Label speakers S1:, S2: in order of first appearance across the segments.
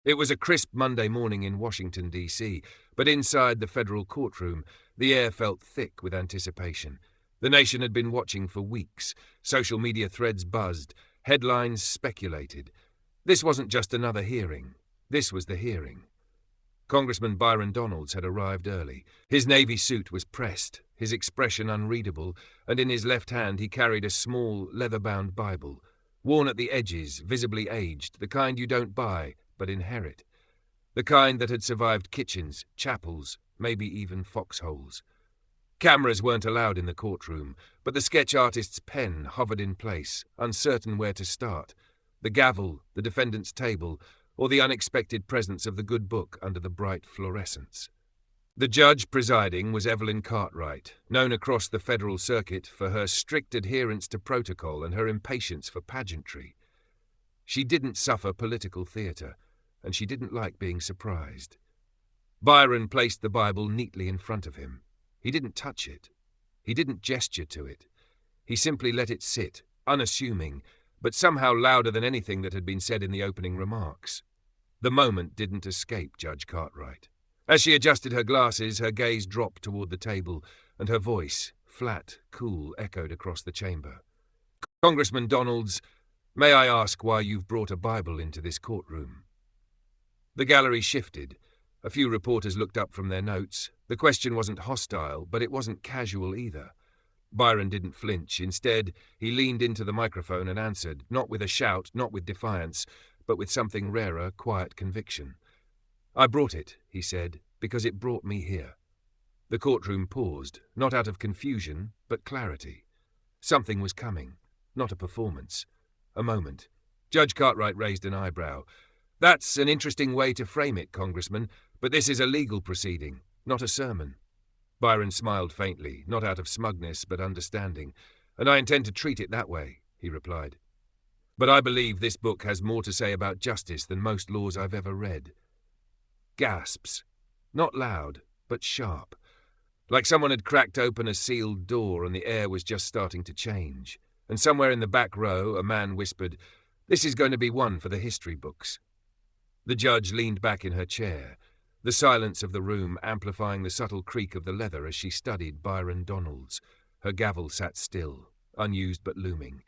S1: It was a crisp Monday morning in Washington, D.C., but inside the federal courtroom, the air felt thick with anticipation. The nation had been watching for weeks. Social media threads buzzed. Headlines speculated. This wasn't just another hearing. This was the hearing. Congressman Byron Donalds had arrived early. His navy suit was pressed, his expression unreadable, and in his left hand he carried a small, leather-bound Bible, worn at the edges, visibly aged, the kind you don't buy, but inherit. The kind that had survived kitchens, chapels, maybe even foxholes. Cameras weren't allowed in the courtroom, but the sketch artist's pen hovered in place, uncertain where to start. The gavel, the defendant's table, or the unexpected presence of the good book under the bright fluorescence. The judge presiding was Evelyn Cartwright, known across the federal circuit for her strict adherence to protocol and her impatience for pageantry. She didn't suffer political theatre, and she didn't like being surprised. Byron placed the Bible neatly in front of him. He didn't touch it. He didn't gesture to it. He simply let it sit, unassuming, but somehow louder than anything that had been said in the opening remarks. The moment didn't escape Judge Cartwright. As she adjusted her glasses, her gaze dropped toward the table, and her voice, flat, cool, echoed across the chamber. "Congressman Donalds, may I ask why you've brought a Bible into this courtroom?" The gallery shifted. A few reporters looked up from their notes. The question wasn't hostile, but it wasn't casual either. Byron didn't flinch. Instead, he leaned into the microphone and answered, not with a shout, not with defiance, but with something rarer, quiet conviction. "I brought it," he said, "because it brought me here." The courtroom paused, not out of confusion, but clarity. Something was coming, not a performance. A moment. Judge Cartwright raised an eyebrow. "That's an interesting way to frame it, Congressman, but this is a legal proceeding, not a sermon." Byron smiled faintly, not out of smugness, but understanding. "And I intend to treat it that way," he replied. "But I believe this book has more to say about justice than most laws I've ever read." Gasps. Not loud, but sharp. Like someone had cracked open a sealed door and the air was just starting to change. And somewhere in the back row, a man whispered, "This is going to be one for the history books." The judge leaned back in her chair, the silence of the room amplifying the subtle creak of the leather as she studied Byron Donalds. Her gavel sat still, unused but looming.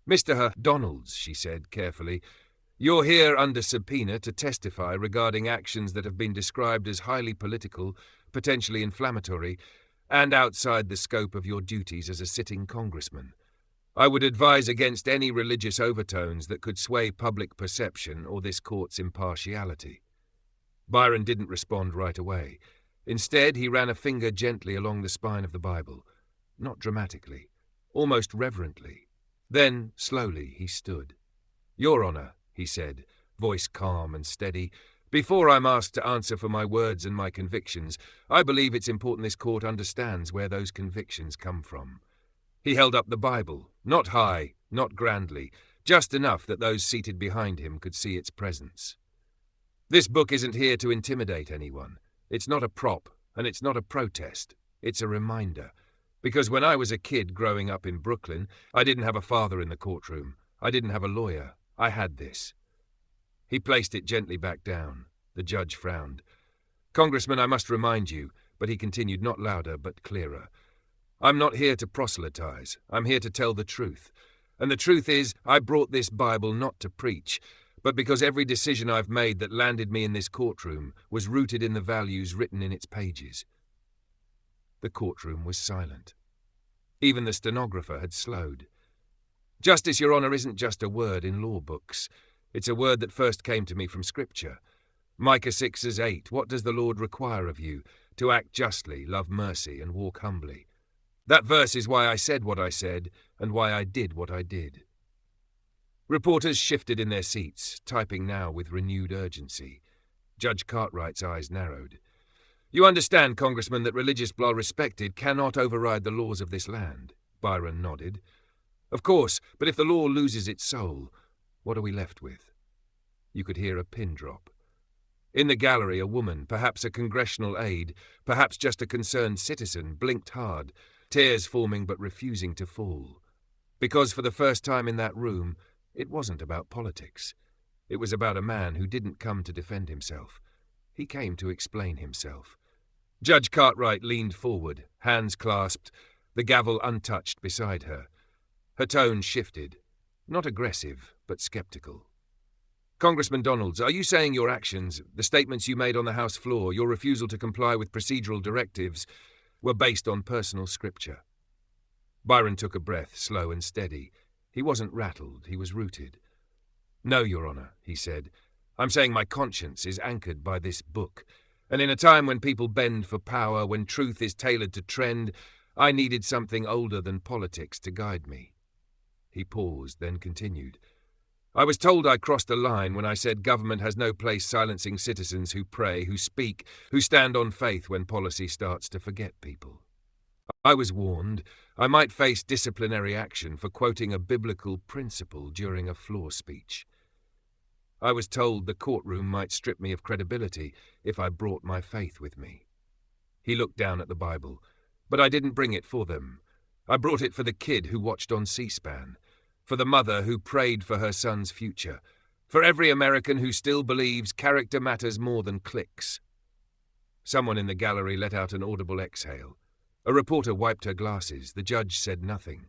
S1: "Mr. Donalds," she said carefully, "you're here under subpoena to testify regarding actions that have been described as highly political, potentially inflammatory, and outside the scope of your duties as a sitting congressman. I would advise against any religious overtones that could sway public perception or this court's impartiality." Byron didn't respond right away. Instead, he ran a finger gently along the spine of the Bible, not dramatically, almost reverently. Then, slowly, he stood. "Your Honor," he said, voice calm and steady, "before I'm asked to answer for my words and my convictions, I believe it's important this court understands where those convictions come from." He held up the Bible, not high, not grandly, just enough that those seated behind him could see its presence. "This book isn't here to intimidate anyone. It's not a prop, and it's not a protest. It's a reminder. Because when I was a kid growing up in Brooklyn, I didn't have a father in the courtroom. I didn't have a lawyer. I had this." He placed it gently back down. The judge frowned. "Congressman, I must remind you," but he continued not louder but clearer, "I'm not here to proselytize. I'm here to tell the truth. And the truth is, I brought this Bible not to preach, but because every decision I've made that landed me in this courtroom was rooted in the values written in its pages." The courtroom was silent. Even the stenographer had slowed. "Justice, Your Honor, isn't just a word in law books. It's a word that first came to me from Scripture. Micah 6:8, what does the Lord require of you? To act justly, love mercy, and walk humbly. That verse is why I said what I said, and why I did what I did." Reporters shifted in their seats, typing now with renewed urgency. Judge Cartwright's eyes narrowed. "You understand, Congressman, that religious, while respected, cannot override the laws of this land?" Byron nodded. "Of course, but if the law loses its soul, what are we left with?" You could hear a pin drop. In the gallery, a woman, perhaps a congressional aide, perhaps just a concerned citizen, blinked hard, tears forming but refusing to fall. Because for the first time in that room, it wasn't about politics. It was about a man who didn't come to defend himself. He came to explain himself. Judge Cartwright leaned forward, hands clasped, the gavel untouched beside her. Her tone shifted, not aggressive, but skeptical. Congressman Donalds, are you saying your actions, the statements you made on the House floor, your refusal to comply with procedural directives, were based on personal scripture? Byron took a breath, slow and steady. He wasn't rattled, he was rooted. No, Your Honor, he said. I'm saying my conscience is anchored by this book. And in a time when people bend for power, when truth is tailored to trend, I needed something older than politics to guide me. He paused, then continued. I was told I crossed a line when I said government has no place silencing citizens who pray, who speak, who stand on faith when policy starts to forget people. I was warned I might face disciplinary action for quoting a biblical principle during a floor speech. I was told the courtroom might strip me of credibility if I brought my faith with me. He looked down at the Bible, but I didn't bring it for them. I brought it for the kid who watched on C-SPAN, for the mother who prayed for her son's future, for every American who still believes character matters more than clicks. Someone in the gallery let out an audible exhale. A reporter wiped her glasses. The judge said nothing.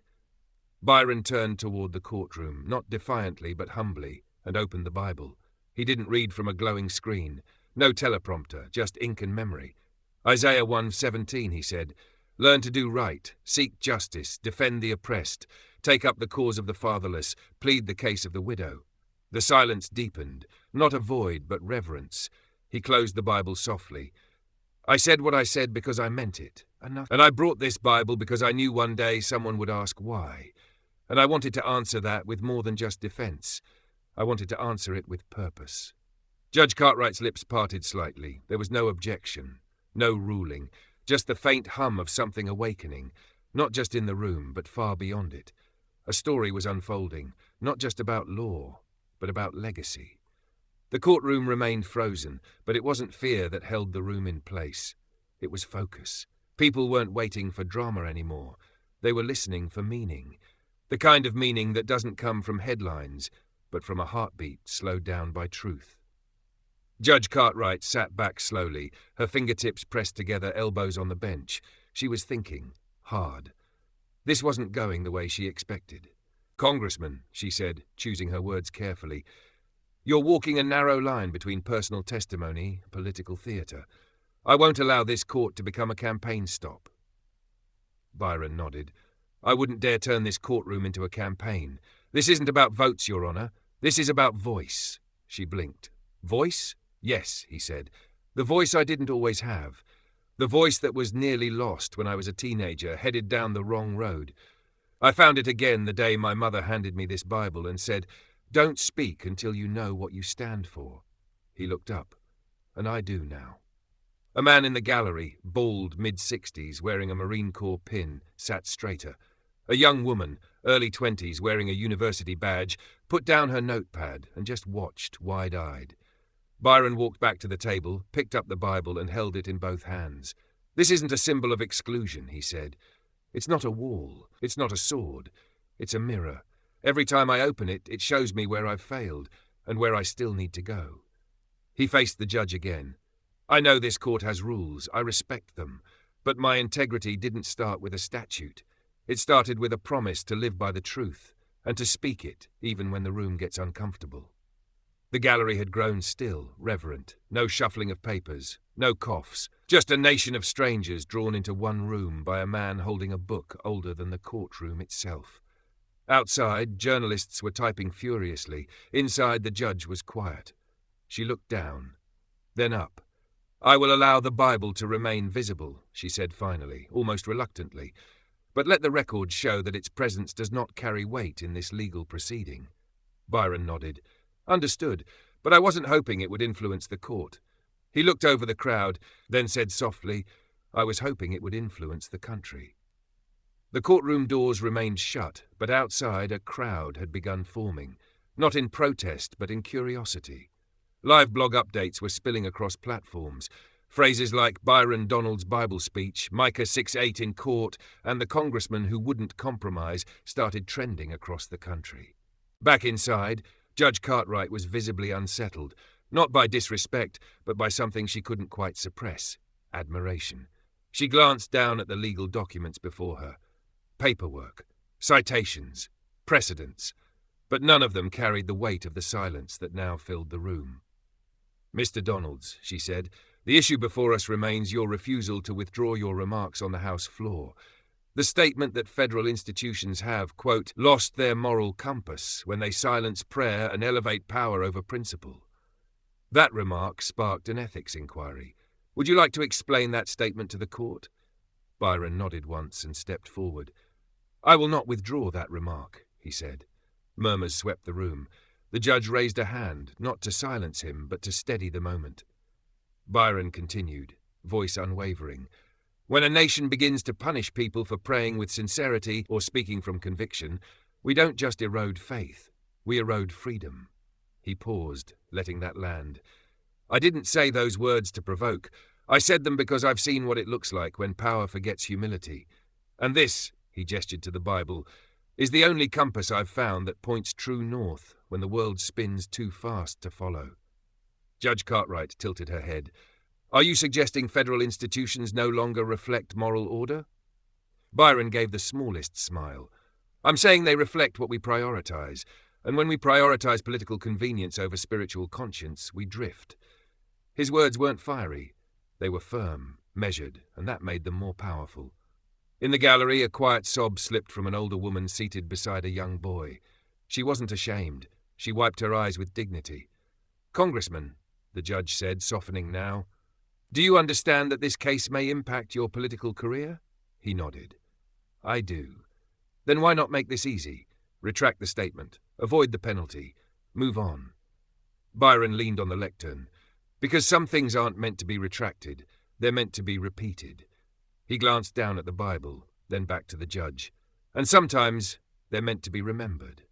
S1: Byron turned toward the courtroom, not defiantly but humbly, and opened the Bible. He didn't read from a glowing screen. No teleprompter, just ink and memory. Isaiah 1:17, he said, learn to do right, seek justice, defend the oppressed, take up the cause of the fatherless, plead the case of the widow. The silence deepened, not a void but reverence. He closed the Bible softly. I said what I said because I meant it. And I brought this Bible because I knew one day someone would ask why. And I wanted to answer that with more than just defense. I wanted to answer it with purpose. Judge Cartwright's lips parted slightly. There was no objection, no ruling, just the faint hum of something awakening, not just in the room, but far beyond it. A story was unfolding, not just about law, but about legacy. The courtroom remained frozen, but it wasn't fear that held the room in place. It was focus. People weren't waiting for drama anymore. They were listening for meaning. The kind of meaning that doesn't come from headlines, but from a heartbeat slowed down by truth. Judge Cartwright sat back slowly, her fingertips pressed together, elbows on the bench. She was thinking, hard. This wasn't going the way she expected. Congressman, she said, choosing her words carefully, you're walking a narrow line between personal testimony and political theatre. I won't allow this court to become a campaign stop. Byron nodded. I wouldn't dare turn this courtroom into a campaign. This isn't about votes, Your Honor. This is about voice. She blinked. Voice? Yes, he said. The voice I didn't always have. The voice that was nearly lost when I was a teenager, headed down the wrong road. I found it again the day my mother handed me this Bible and said, don't speak until you know what you stand for. He looked up. And I do now. A man in the gallery, bald, mid-60s, wearing a Marine Corps pin, sat straighter. A young woman, early 20s, wearing a university badge, put down her notepad and just watched, wide-eyed. Byron walked back to the table, picked up the Bible and held it in both hands. This isn't a symbol of exclusion, he said. It's not a wall. It's not a sword. It's a mirror. Every time I open it, it shows me where I've failed and where I still need to go. He faced the judge again. I know this court has rules. I respect them. But my integrity didn't start with a statute. It started with a promise to live by the truth and to speak it, even when the room gets uncomfortable. The gallery had grown still, reverent. No shuffling of papers, no coughs. Just a nation of strangers drawn into one room by a man holding a book older than the courtroom itself. Outside, journalists were typing furiously. Inside, the judge was quiet. She looked down, then up. I will allow the Bible to remain visible, she said finally, almost reluctantly. But let the record show that its presence does not carry weight in this legal proceeding. Byron nodded. Understood, but I wasn't hoping it would influence the court. He looked over the crowd, then said softly, I was hoping it would influence the country. The courtroom doors remained shut, but outside a crowd had begun forming, not in protest but in curiosity. Live blog updates were spilling across platforms. Phrases like Byron Donald's Bible speech, Micah 6:8 in court, and the congressman who wouldn't compromise started trending across the country. Back inside, Judge Cartwright was visibly unsettled, not by disrespect, but by something she couldn't quite suppress: admiration. She glanced down at the legal documents before her. Paperwork, citations, precedents, but none of them carried the weight of the silence that now filled the room. "Mr. Donalds," she said, "the issue before us remains your refusal to withdraw your remarks on the House floor. The statement that federal institutions have, quote, lost their moral compass when they silence prayer and elevate power over principle." That remark sparked an ethics inquiry. "Would you like to explain that statement to the court?" Byron nodded once and stepped forward. "I will not withdraw that remark," he said. Murmurs swept the room. The judge raised a hand, not to silence him, but to steady the moment. Byron continued, voice unwavering. "When a nation begins to punish people for praying with sincerity or speaking from conviction, we don't just erode faith, we erode freedom." He paused, letting that land. "I didn't say those words to provoke. I said them because I've seen what it looks like when power forgets humility. And this," he gestured to the Bible, "is the only compass I've found that points true north when the world spins too fast to follow." Judge Cartwright tilted her head. "Are you suggesting federal institutions no longer reflect moral order?" Byron gave the smallest smile. "I'm saying they reflect what we prioritize, and when we prioritize political convenience over spiritual conscience, we drift." His words weren't fiery. They were firm, measured, and that made them more powerful. In the gallery, a quiet sob slipped from an older woman seated beside a young boy. She wasn't ashamed. She wiped her eyes with dignity. "Congressman," the judge said, softening now, "do you understand that this case may impact your political career?" He nodded. "I do." "Then why not make this easy? Retract the statement. Avoid the penalty. Move on." Byron leaned on the lectern. "Because some things aren't meant to be retracted. They're meant to be repeated." He glanced down at the Bible, then back to the judge. "And sometimes they're meant to be remembered."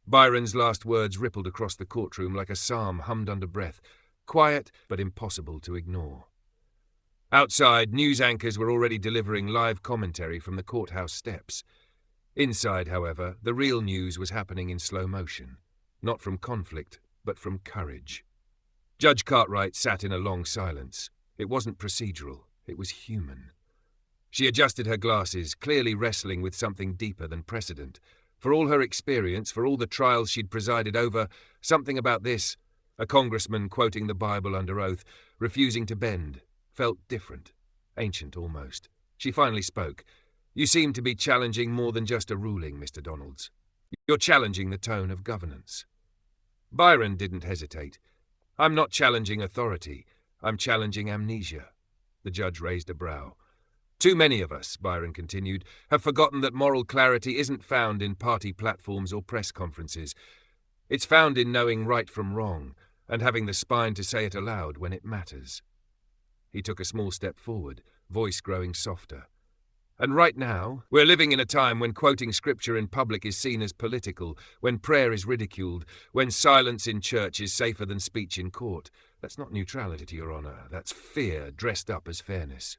S1: Byron's last words rippled across the courtroom like a psalm hummed under breath, quiet but impossible to ignore. Outside, news anchors were already delivering live commentary from the courthouse steps. Inside, however, the real news was happening in slow motion, not from conflict, but from courage. Judge Cartwright sat in a long silence. It wasn't procedural, it was human. She adjusted her glasses, clearly wrestling with something deeper than precedent. For all her experience, for all the trials she'd presided over, something about this, a congressman quoting the Bible under oath, refusing to bend, felt different, ancient almost. She finally spoke. "You seem to be challenging more than just a ruling, Mr. Donalds. You're challenging the tone of governance." Byron didn't hesitate. "I'm not challenging authority. I'm challenging amnesia." The judge raised a brow. "Too many of us," Byron continued, "have forgotten that moral clarity isn't found in party platforms or press conferences. It's found in knowing right from wrong and having the spine to say it aloud when it matters." He took a small step forward, voice growing softer. "And right now, we're living in a time when quoting scripture in public is seen as political, when prayer is ridiculed, when silence in church is safer than speech in court. That's not neutrality, Your Honor. That's fear dressed up as fairness."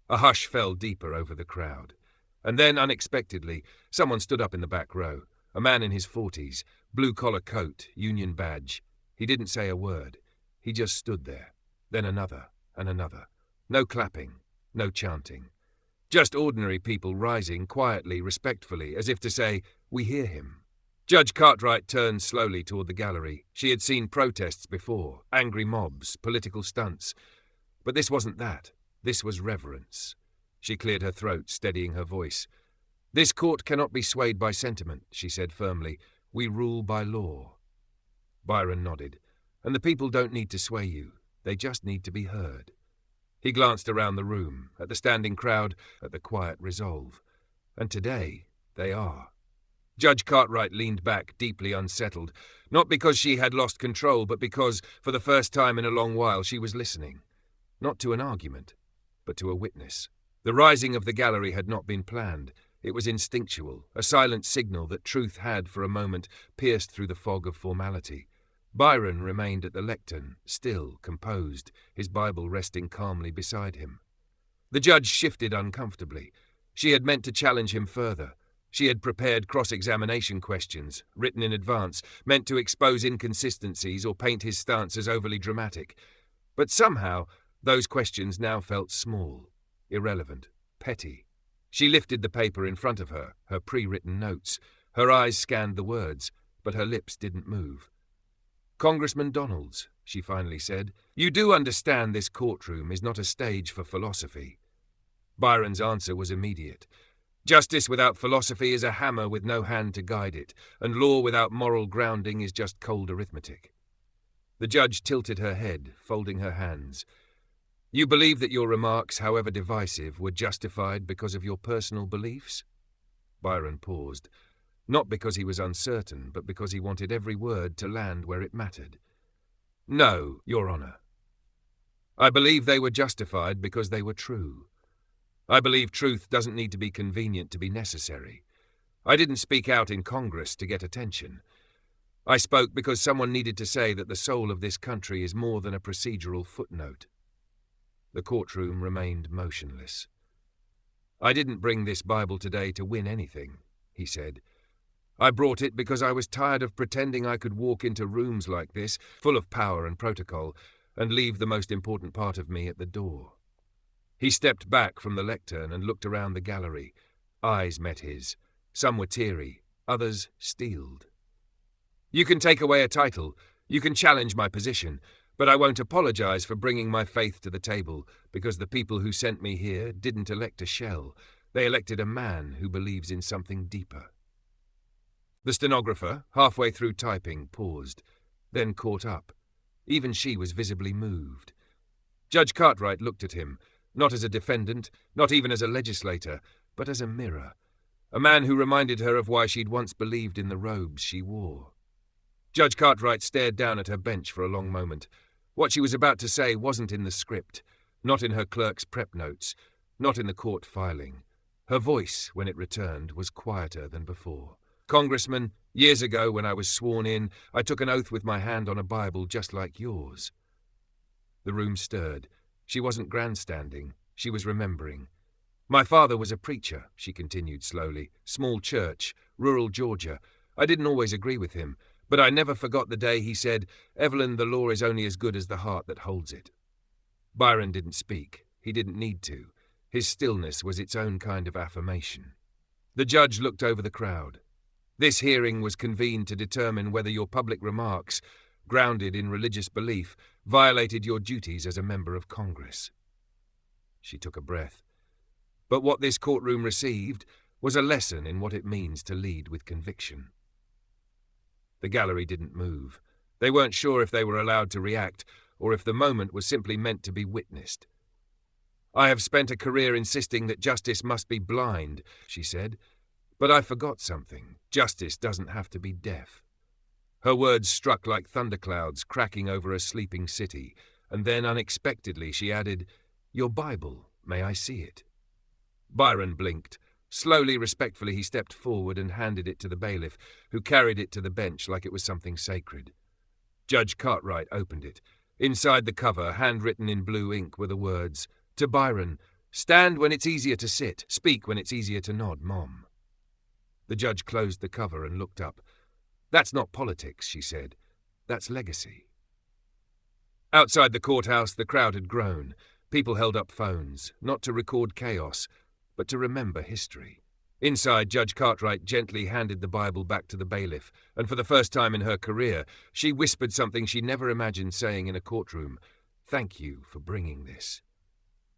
S1: A hush fell deeper over the crowd. And then, unexpectedly, someone stood up in the back row. A man in his 40s, blue-collar coat, union badge. He didn't say a word. He just stood there. Then another, and another. No clapping, no chanting. Just ordinary people rising quietly, respectfully, as if to say, "We hear him." Judge Cartwright turned slowly toward the gallery. She had seen protests before, angry mobs, political stunts. But this wasn't that. This was reverence. She cleared her throat, steadying her voice. "This court cannot be swayed by sentiment," she said firmly. "We rule by law." Byron nodded. "And the people don't need to sway you. They just need to be heard." He glanced around the room, at the standing crowd, at the quiet resolve. And today, they are. Judge Cartwright leaned back, deeply unsettled, not because she had lost control, but because, for the first time in a long while, she was listening. Not to an argument, but to a witness. The rising of the gallery had not been planned. It was instinctual, a silent signal that truth had, for a moment, pierced through the fog of formality. Byron remained at the lectern, still, composed, his Bible resting calmly beside him. The judge shifted uncomfortably. She had meant to challenge him further. She had prepared cross-examination questions, written in advance, meant to expose inconsistencies or paint his stance as overly dramatic. But somehow, those questions now felt small, irrelevant, petty. She lifted the paper in front of her, her pre-written notes. Her eyes scanned the words, but her lips didn't move. "Congressman Donalds," she finally said, "you do understand this courtroom is not a stage for philosophy." Byron's answer was immediate. Justice without philosophy is a hammer with no hand to guide it, and law without moral grounding is just cold arithmetic. The judge tilted her head, folding her hands. "You believe that your remarks, however divisive, were justified because of your personal beliefs?" Byron paused, not because he was uncertain, but because he wanted every word to land where it mattered. "No, Your Honor. I believe they were justified because they were true. I believe truth doesn't need to be convenient to be necessary. I didn't speak out in Congress to get attention. I spoke because someone needed to say that the soul of this country is more than a procedural footnote." The courtroom remained motionless. "I didn't bring this Bible today to win anything," he said. "I brought it because I was tired of pretending I could walk into rooms like this, full of power and protocol, and leave the most important part of me at the door." He stepped back from the lectern and looked around the gallery. Eyes met his. Some were teary, others steeled. "You can take away a title, you can challenge my position, but I won't apologize for bringing my faith to the table, because the people who sent me here didn't elect a shell. They elected a man who believes in something deeper." The stenographer, halfway through typing, paused, then caught up. Even she was visibly moved. Judge Cartwright looked at him, not as a defendant, not even as a legislator, but as a mirror, a man who reminded her of why she'd once believed in the robes she wore. Judge Cartwright stared down at her bench for a long moment. What she was about to say wasn't in the script, not in her clerk's prep notes, not in the court filing. Her voice, when it returned, was quieter than before. "Congressman, years ago when I was sworn in, I took an oath with my hand on a Bible just like yours." The room stirred. She wasn't grandstanding. She was remembering. "My father was a preacher," she continued slowly. "Small church, rural Georgia. I didn't always agree with him, but I never forgot the day he said, 'Evelyn, the law is only as good as the heart that holds it.'" Byron didn't speak. He didn't need to. His stillness was its own kind of affirmation. The judge looked over the crowd. "This hearing was convened to determine whether your public remarks, grounded in religious belief, violated your duties as a member of Congress." She took a breath. But what this courtroom received was a lesson in what it means to lead with conviction. The gallery didn't move. They weren't sure if they were allowed to react, or if the moment was simply meant to be witnessed. "I have spent a career insisting that justice must be blind," she said. "But I forgot something. Justice doesn't have to be deaf." Her words struck like thunderclouds cracking over a sleeping city, and then unexpectedly she added, "Your Bible, may I see it?" Byron blinked. Slowly, respectfully, he stepped forward and handed it to the bailiff, who carried it to the bench like it was something sacred. Judge Cartwright opened it. Inside the cover, handwritten in blue ink, were the words, "To Byron, stand when it's easier to sit, speak when it's easier to nod, Mom." The judge closed the cover and looked up. "That's not politics," she said. "That's legacy." Outside the courthouse, the crowd had grown. People held up phones, not to record chaos, but to remember history. Inside, Judge Cartwright gently handed the Bible back to the bailiff, and for the first time in her career, she whispered something she never imagined saying in a courtroom. "Thank you for bringing this."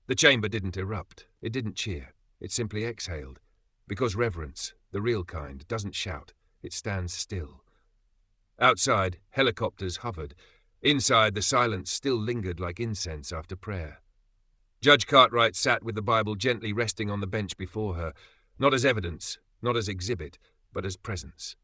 S1: The chamber didn't erupt. It didn't cheer. It simply exhaled. Because reverence, the real kind, doesn't shout. It stands still. Outside, helicopters hovered. Inside, the silence still lingered like incense after prayer. Judge Cartwright sat with the Bible gently resting on the bench before her, not as evidence, not as exhibit, but as presence.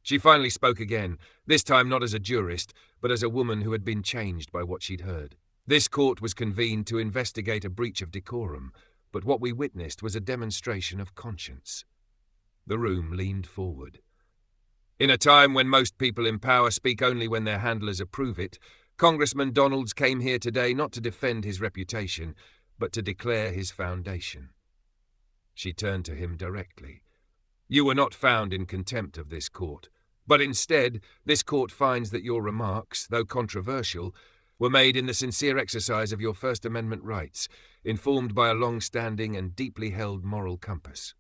S1: She finally spoke again, this time not as a jurist, but as a woman who had been changed by what she'd heard. This court was convened to investigate a breach of decorum, but what we witnessed was a demonstration of conscience. The room leaned forward. In a time when most people in power speak only when their handlers approve it, Congressman Donalds came here today not to defend his reputation, but to declare his foundation. She turned to him directly. You were not found in contempt of this court, but instead this court finds that your remarks, though controversial, were made in the sincere exercise of your First Amendment rights, informed by a long-standing and deeply held moral compass.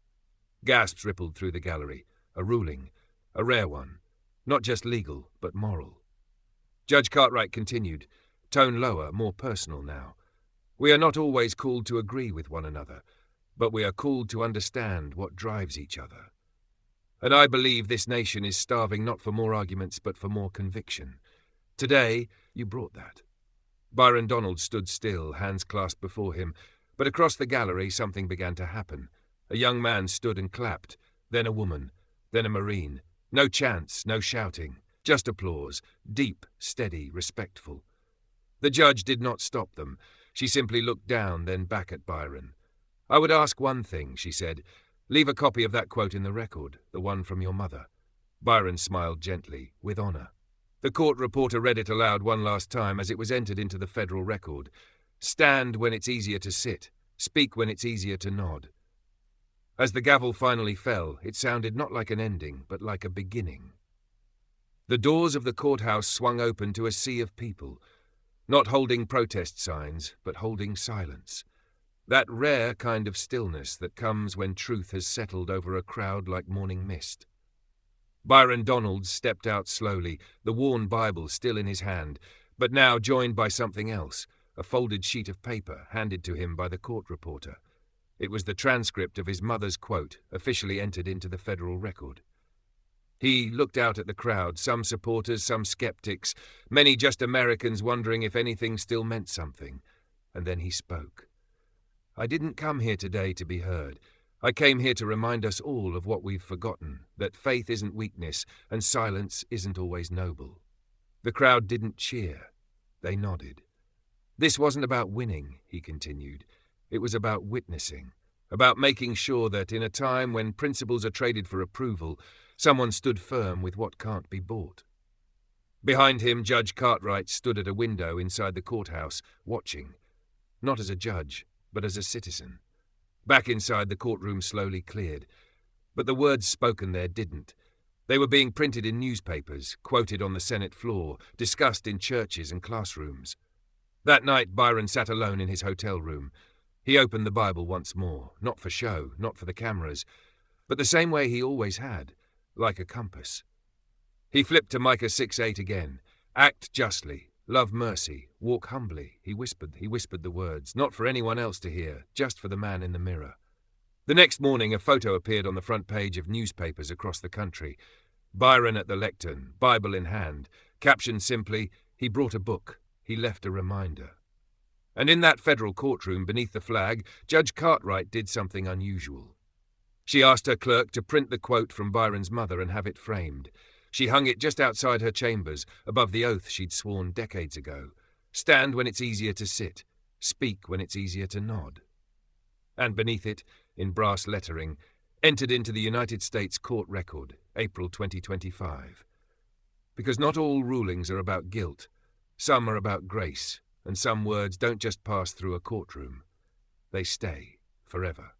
S1: Gasps rippled through the gallery. A ruling, a rare one, not just legal, but moral. Judge Cartwright continued, tone lower, more personal now. We are not always called to agree with one another, but we are called to understand what drives each other. And I believe this nation is starving not for more arguments, but for more conviction. Today, you brought that. Byron Donald stood still, hands clasped before him, but across the gallery something began to happen. A young man stood and clapped, then a woman, then a Marine. No chants, no shouting, just applause, deep, steady, respectful. The judge did not stop them. She simply looked down, then back at Byron. I would ask one thing, she said. Leave a copy of that quote in the record, the one from your mother. Byron smiled gently, with honor. The court reporter read it aloud one last time as it was entered into the federal record. Stand when it's easier to sit. Speak when it's easier to nod. As the gavel finally fell, it sounded not like an ending, but like a beginning. The doors of the courthouse swung open to a sea of people, not holding protest signs, but holding silence. That rare kind of stillness that comes when truth has settled over a crowd like morning mist. Byron Donald stepped out slowly, the worn Bible still in his hand, but now joined by something else, a folded sheet of paper handed to him by the court reporter. It was the transcript of his mother's quote, officially entered into the federal record. He looked out at the crowd, some supporters, some skeptics, many just Americans wondering if anything still meant something. And then he spoke. I didn't come here today to be heard. I came here to remind us all of what we've forgotten, that faith isn't weakness and silence isn't always noble. The crowd didn't cheer. They nodded. This wasn't about winning, he continued. It was about witnessing, about making sure that in a time when principles are traded for approval, someone stood firm with what can't be bought. Behind him, Judge Cartwright stood at a window inside the courthouse, watching, not as a judge, but as a citizen. Back inside, the courtroom slowly cleared. But the words spoken there didn't. They were being printed in newspapers, quoted on the Senate floor, discussed in churches and classrooms. That night, Byron sat alone in his hotel room. He opened the Bible once more, not for show, not for the cameras, but the same way he always had, like a compass. He flipped to Micah 6:8 again. Act justly, love mercy, walk humbly, he whispered the words, not for anyone else to hear, just for the man in the mirror. The next morning, a photo appeared on the front page of newspapers across the country. Byron at the lectern, Bible in hand, captioned simply, he brought a book, he left a reminder. And in that federal courtroom beneath the flag, Judge Cartwright did something unusual. She asked her clerk to print the quote from Byron's mother and have it framed. She hung it just outside her chambers, above the oath she'd sworn decades ago. Stand when it's easier to sit. Speak when it's easier to nod. And beneath it, in brass lettering, entered into the United States Court Record, April 2025. Because not all rulings are about guilt. Some are about grace, and some words don't just pass through a courtroom. They stay forever.